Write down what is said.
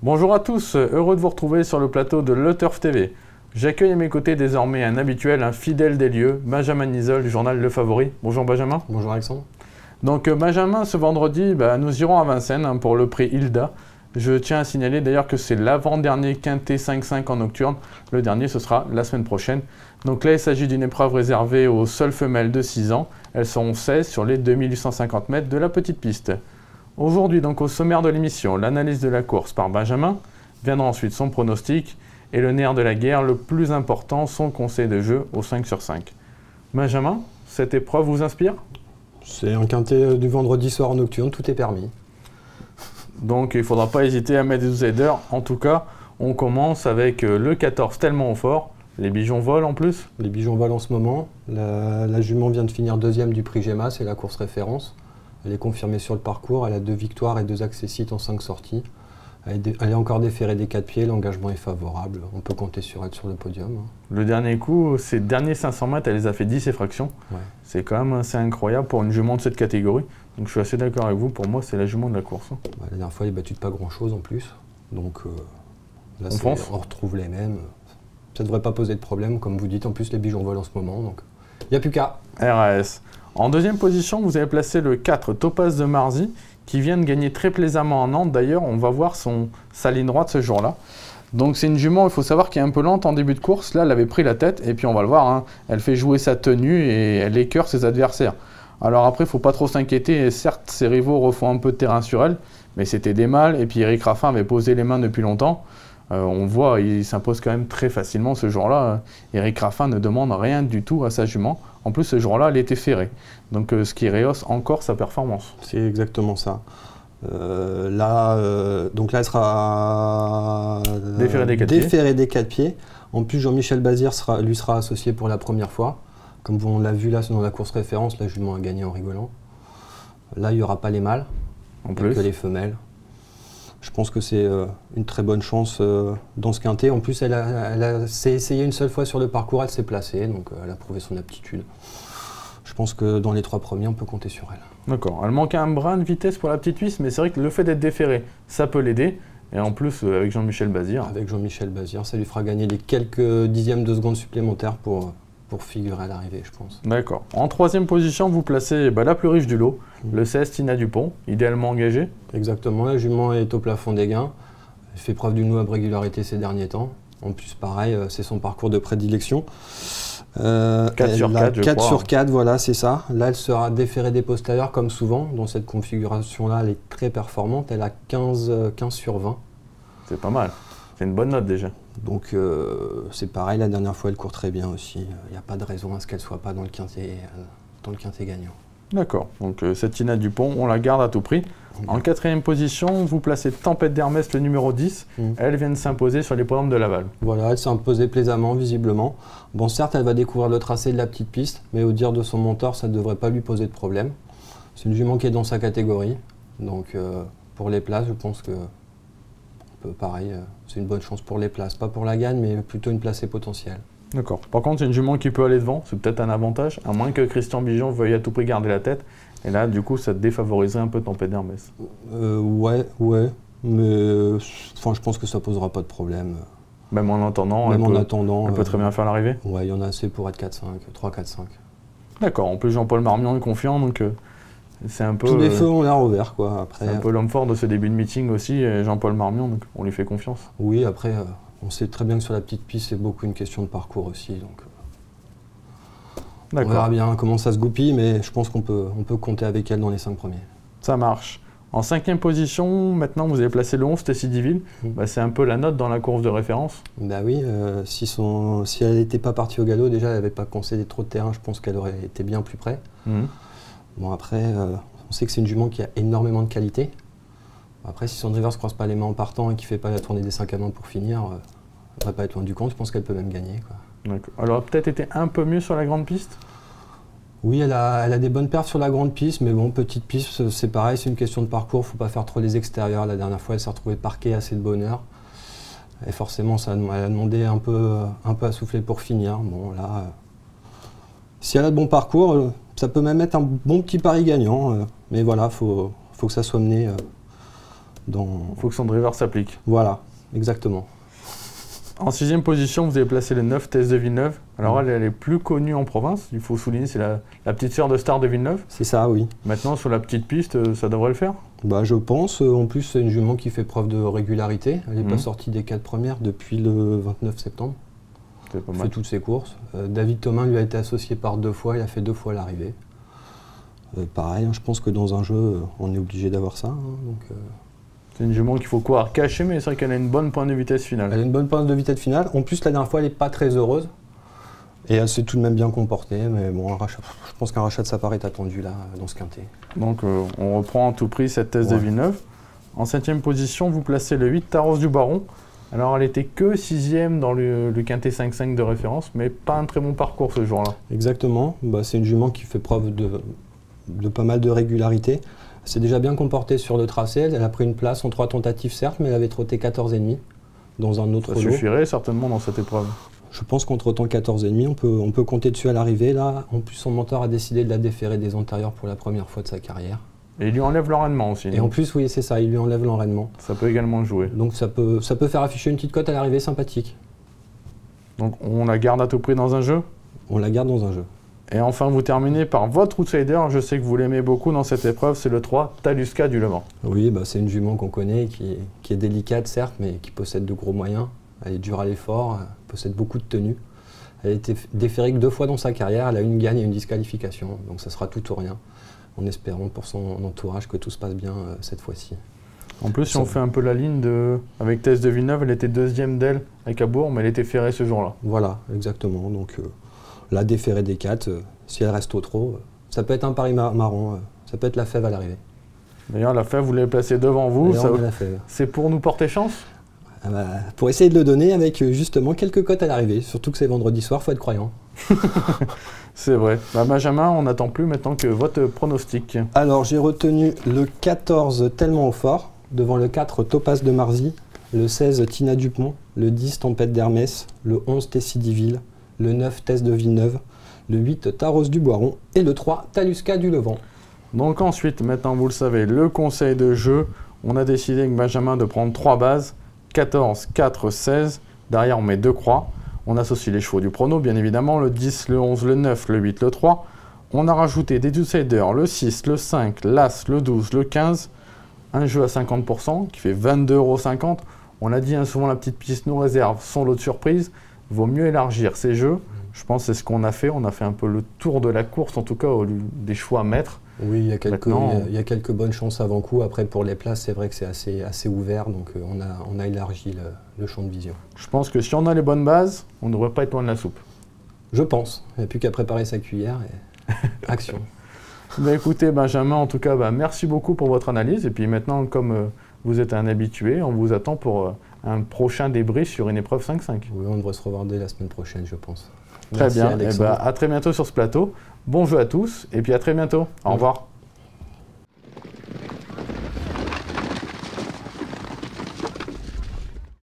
Bonjour à tous, heureux de vous retrouver sur le plateau de Le Turf TV. J'accueille à mes côtés désormais un habituel, un fidèle des lieux, Benjamin Nisol du journal Le Favori. Bonjour Benjamin. Bonjour Alexandre. Donc Benjamin, ce vendredi, nous irons à Vincennes pour le prix Hilda. Je tiens à signaler d'ailleurs que c'est l'avant-dernier quintet 5-5 en nocturne. Le dernier, ce sera la semaine prochaine. Donc là, il s'agit d'une épreuve réservée aux seules femelles de 6 ans. Elles seront 16 sur les 2850 mètres de la petite piste. Aujourd'hui, donc au sommaire de l'émission, l'analyse de la course par Benjamin, viendra ensuite son pronostic et le nerf de la guerre, le plus important, son conseil de jeu au 5 sur 5. Benjamin, cette épreuve vous inspire? C'est un quintet du vendredi soir en nocturne, tout est permis. Donc il ne faudra pas hésiter à mettre des outsiders. En tout cas, on commence avec le 14 tellement au fort. Les bijoux volent en plus. Les bijoux volent en ce moment. La jument vient de finir deuxième du prix Gemma, c'est la course référence. Elle est confirmée sur le parcours, elle a 2 victoires et 2 accessites en 5 sorties. Elle est encore déférée des 4 pieds, l'engagement est favorable. On peut compter sur elle sur le podium. Le dernier coup, ces derniers 500 mètres, elle les a fait 10 fractions. Ouais. C'est quand même assez incroyable pour une jument de cette catégorie. Donc je suis assez d'accord avec vous, pour moi c'est la jument de la course. La dernière fois elle est battue de pas grand chose en plus. Donc là on retrouve les mêmes. Ça ne devrait pas poser de problème, comme vous dites. En plus les bijoux volent en ce moment, donc il n'y a plus qu'à. RAS. En deuxième position, vous avez placé le 4 Topaz de Marzy, qui vient de gagner très plaisamment en Nantes. D'ailleurs, on va voir sa ligne droite ce jour-là. Donc c'est une jument, il faut savoir, qui est un peu lente en début de course. Là, elle avait pris la tête, et puis on va le voir, elle fait jouer sa tenue et elle écœure ses adversaires. Alors après, il ne faut pas trop s'inquiéter. Certes, ses rivaux refont un peu de terrain sur elle, mais c'était des mâles. Et puis Eric Raffin avait posé les mains depuis longtemps. On voit, il s'impose quand même très facilement ce jour-là. Eric Raffin ne demande rien du tout à sa jument. En plus, ce jour-là, elle était ferrée. Donc ce qui rehausse encore sa performance. C'est exactement ça. Donc là, elle sera déférée des 4 pieds. En plus, Jean-Michel Bazir lui sera associé pour la première fois. Comme on l'a vu là dans la course référence, la jument a gagné en rigolant. Là, il n'y aura pas les mâles, que les femelles. Je pense que c'est une très bonne chance dans ce quintet. En plus, elle s'est essayée une seule fois sur le parcours, elle s'est placée, donc elle a prouvé son aptitude. Je pense que dans les 3 premiers, on peut compter sur elle. D'accord. Elle manque un brin de vitesse pour la petite Suisse, mais c'est vrai que le fait d'être déféré, ça peut l'aider. Et en plus, avec Jean-Michel Bazir. Avec Jean-Michel Bazir, ça lui fera gagner des quelques dixièmes de seconde supplémentaires pour figurer à l'arrivée, je pense. D'accord. En troisième position, vous placez la plus riche du lot, le 16 Tina Dupont, idéalement engagée. Exactement, la jument est au plafond des gains. Elle fait preuve d'une louable régularité ces derniers temps. En plus, pareil, c'est son parcours de prédilection. 4 sur 4, 4 sur 4, voilà, c'est ça. Là, elle sera déférée des postérieurs, comme souvent. Dans cette configuration-là, elle est très performante. Elle a 15 sur 20. C'est pas mal. C'est une bonne note déjà. Donc c'est pareil, la dernière fois elle court très bien aussi. Il n'y a pas de raison à ce qu'elle ne soit pas dans le quintet gagnant. D'accord, donc cette Tina Dupont, on la garde à tout prix. En quatrième position, vous placez Tempête d'Hermès, le numéro 10. Elle vient de s'imposer sur les programmes de Laval. Voilà, elle s'est imposée plaisamment, visiblement. Bon, certes, elle va découvrir le tracé de la petite piste, mais au dire de son monteur, ça ne devrait pas lui poser de problème. C'est une jument qui est dans sa catégorie. Donc pour les places, je pense que pareil, c'est une bonne chance pour les places. Pas pour la gagne, mais plutôt une placée potentielle. D'accord. Par contre, c'est une jument qui peut aller devant, c'est peut-être un avantage, à moins que Christian Bijon veuille à tout prix garder la tête. Et là, du coup, ça défavoriserait un peu Tempête d'Hermès. Ouais, mais je pense que ça posera pas de problème. Même en attendant, elle peut très bien faire l'arrivée. Ouais, il y en a assez pour être 4-5, 3-4-5. D'accord, en plus Jean-Paul Marmion est confiant, donc c'est un peu... Tous les feux ont l'air ouverts, quoi. Après, c'est un peu l'homme fort de ce début de meeting aussi, Jean-Paul Marmion, donc on lui fait confiance. Oui, après, on sait très bien que sur la petite piste, c'est beaucoup une question de parcours aussi, donc... On verra bien comment ça se goupille, mais je pense qu'on peut compter avec elle dans les 5 premiers. Ça marche. En 5e position, maintenant vous avez placé le 11, Tessie Diville. C'est un peu la note dans la course de référence. Bah oui, si elle n'était pas partie au galop, déjà elle n'avait pas concédé trop de terrain, je pense qu'elle aurait été bien plus près. Bon après, on sait que c'est une jument qui a énormément de qualité. Après, si son driver ne se croise pas les mains en partant et qu'il ne fait pas la tournée des 5 à main pour finir, elle ne va pas être loin du compte, je pense qu'elle peut même gagner, quoi. Elle aurait peut-être été un peu mieux sur la grande piste? Oui, elle a des bonnes perfs sur la grande piste, mais bon, petite piste, c'est pareil, c'est une question de parcours, il ne faut pas faire trop les extérieurs. La dernière fois, elle s'est retrouvée parquée assez de bonheur. Et forcément, elle a demandé un peu à souffler pour finir. Bon, là, si elle a de bons parcours, ça peut même être un bon petit pari gagnant. Mais voilà, faut que ça soit mené Il faut que son driver s'applique. Voilà, exactement. En 6e position, vous avez placé le 9 Tess de Villeneuve. Alors elle est plus connue en province, il faut souligner, c'est la petite sœur de Star de Villeneuve. C'est ça, oui. Maintenant, sur la petite piste, ça devrait le faire? Bah, je pense. En plus, c'est une jument qui fait preuve de régularité. Elle n'est pas sortie des 4 premières depuis le 29 septembre. C'est pas Elle mal. fait toutes ses courses. David Thomas lui a été associé par 2 fois, il a fait 2 fois l'arrivée. Pareil, hein, je pense que dans un jeu, on est obligé d'avoir ça. Hein, c'est une jument qu'il faut courir cacher, mais c'est vrai qu'elle a une bonne pointe de vitesse finale. Elle a une bonne pointe de vitesse finale. En plus, la dernière fois, elle n'est pas très heureuse. Et elle s'est tout de même bien comportée. Mais bon, je pense qu'un rachat de sa part est attendu là, dans ce quintet. Donc on reprend à tout prix cette Tess de Villeneuve. En 7e position, vous placez le 8 Taros du Baron. Alors elle était que 6e dans le quintet 5-5 de référence, mais pas un très bon parcours ce jour-là. Exactement. Bah, c'est une jument qui fait preuve de pas mal de régularité. Elle s'est déjà bien comportée sur le tracé. Elle a pris une place en 3 tentatives, certes, mais elle avait trotté 14,5 dans un autre lot. Ça suffirait certainement dans cette épreuve. Je pense qu'en trottant 14,5, on peut compter dessus à l'arrivée. Là, en plus, son mentor a décidé de la déférer des antérieurs pour la première fois de sa carrière. Et il lui enlève l'enraînement aussi. Et en plus, oui, c'est ça, il lui enlève l'enraînement. Ça peut également jouer. Donc ça peut faire afficher une petite cote à l'arrivée sympathique. Donc on la garde à tout prix dans un jeu? On la garde dans un jeu. Et enfin, vous terminez par votre outsider. Je sais que vous l'aimez beaucoup dans cette épreuve, c'est le 3 Talisca du Le Mans. Oui, bah, c'est une jument qu'on connaît, qui est délicate certes, mais qui possède de gros moyens. Elle est dure à l'effort, elle possède beaucoup de tenues. Elle a été déférée que 2 fois dans sa carrière, elle a une gagne et une disqualification. Donc ça sera tout ou rien, en espérant pour son entourage que tout se passe bien cette fois-ci. En plus, si on fait un peu la ligne avec Tess de Villeneuve, elle était 2e d'elle avec Cabourg, mais elle était ferrée ce jour-là. Voilà, exactement. Donc la déférée des 4, si elle reste au trot, ça peut être un pari marrant, ça peut être la fève à l'arrivée. D'ailleurs, la fève, vous l'avez placée devant vous. C'est pour nous porter chance? Pour essayer de le donner avec justement quelques cotes à l'arrivée, surtout que c'est vendredi soir, il faut être croyant. C'est vrai. Bah, Benjamin, on n'attend plus maintenant que votre pronostic. Alors j'ai retenu le 14 Tellement au fort, devant le 4 Topaz de Marzy, le 16 Tina Dupont, le 10 Tempête d'Hermès, le 11 Tessidiville, le 9 Tess de Villeneuve, le 8 Taros du Boiron et le 3 Talisca du Levant. Donc ensuite, maintenant vous le savez, le conseil de jeu, on a décidé avec Benjamin de prendre 3 bases, 14, 4, 16, derrière on met 2 croix, on associe les chevaux du prono bien évidemment, le 10, le 11, le 9, le 8, le 3, on a rajouté des outsiders, le 6, le 5, l'As, le 12, le 15, un jeu à 50% qui fait 22,50 €. On a dit hein, souvent la petite piste nous réserve son lot de surprise, il vaut mieux élargir ces jeux. Je pense que c'est ce qu'on a fait un peu le tour de la course, en tout cas des choix à mettre. Oui, il y a quelques bonnes chances avant coup. Après, pour les places, c'est vrai que c'est assez ouvert, donc on a élargi le champ de vision. Je pense que si on a les bonnes bases, on ne devrait pas être loin de la soupe. Je pense. Il n'y a plus qu'à préparer sa cuillère et action. Bah, écoutez, Benjamin, en tout cas, merci beaucoup pour votre analyse. Et puis maintenant, comme vous êtes un habitué, on vous attend pour un prochain débrief sur une épreuve 5-5. Oui, on devrait se revoir dès la semaine prochaine, je pense. Très bien. Et à très bientôt sur ce plateau. Bon jeu à tous et puis à très bientôt. Au revoir.